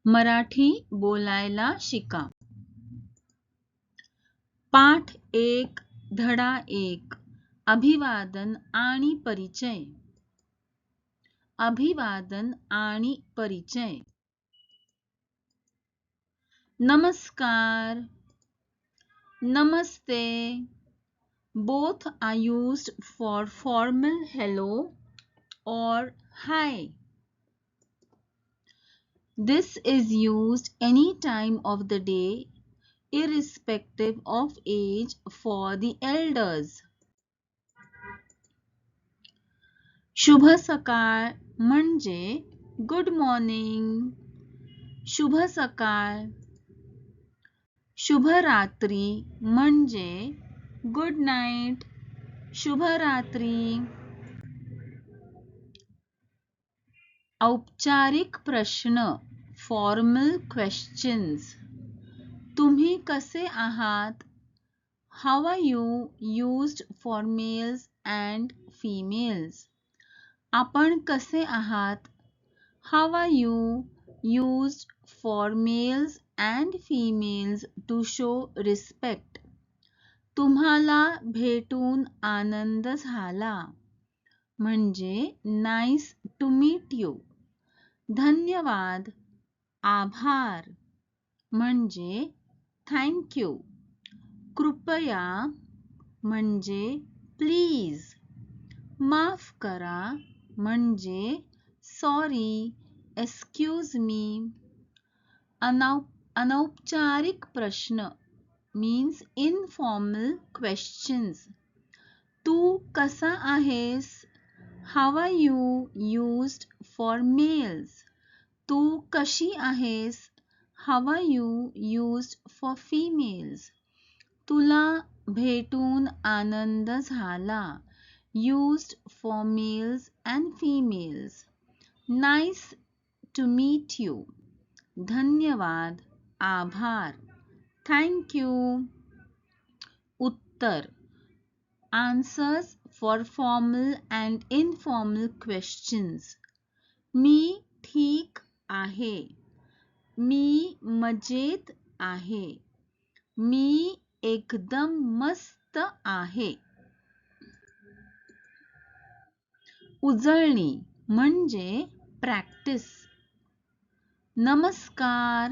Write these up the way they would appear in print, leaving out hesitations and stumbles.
मराठी बोलायला शिका. पाठ 1 धडा 1 अभिवादन आणि परिचय. अभिवादन आणि परिचय. नमस्कार, नमस्ते. Both are used for formal hello or hi. This is used any time of the day, irrespective of age, for the elders. शुभ सकाळ म्हणजे गुड मॉर्निंग. शुभ सकाळ. शुभ रात्री म्हणजे गुड नाईट. शुभ रात्री. औपचारिक प्रश्न फॉर्मल क्वेश्चन्स. तुम्ही कसे आहात? How are you used for males and females. आपण कसे आहात? How are you used for males and females to show respect. तुम्हाला भेटून आनंद झाला म्हणजे nice to meet you. धन्यवाद, आभार म्हणजे thank you. कृपया म्हणजे प्लीज. माफ करा म्हणजे सॉरी, एक्सक्यूज मी. अनौपचारिक प्रश्न means informal questions. तू कसा आहेस? How are you used for males. तू कशी आहेस? How are you used for females. तुला भेटून आनंद झाला used for males and females. Nice to meet you. धन्यवाद, आभार, thank you. उत्तर Answers for formal and informal questions. मी ठीक आहे. मी मजेत आहे. मी एकदम मस्त आहे. उजळणी म्हणजे प्रॅक्टिस. नमस्कार,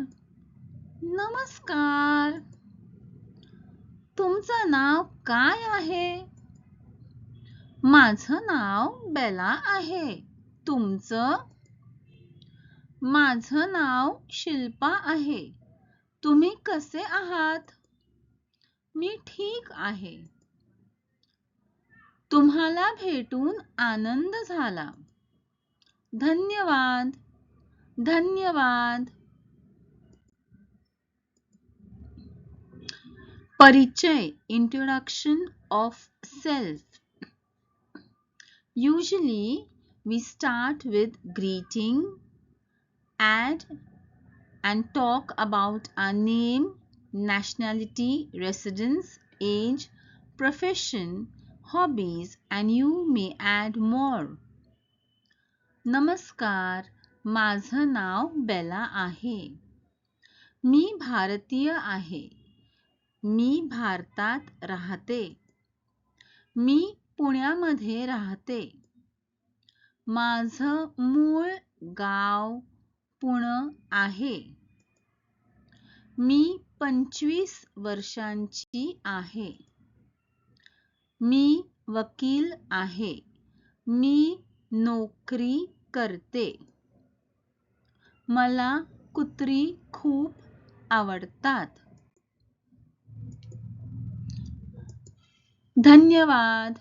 नमस्कार. तुमचं नाव काय आहे? माझं नाव बेला आहे. तुमचं? माझं नाव शिल्पा आहे. तुम्ही कसे आहात? मी ठीक आहे. तुम्हाला भेटून आनंद झाला. धन्यवाद, धन्यवाद. परिचय introduction of self. Usually we start with greeting, add and talk about our name, nationality, residence, age, profession, hobbies, and you may add more. नमस्कार, माझं नाव बेला आहे. मी भारतीय आहे. मी भारतात राहते. मी पुण्यामध्ये राहते. माझं मूळ गाव पुणे आहे. मी 25 वर्षांची आहे. मी वकील आहे. मी नोकरी करते. मला कुत्री खूप आवडतात. धन्यवाद.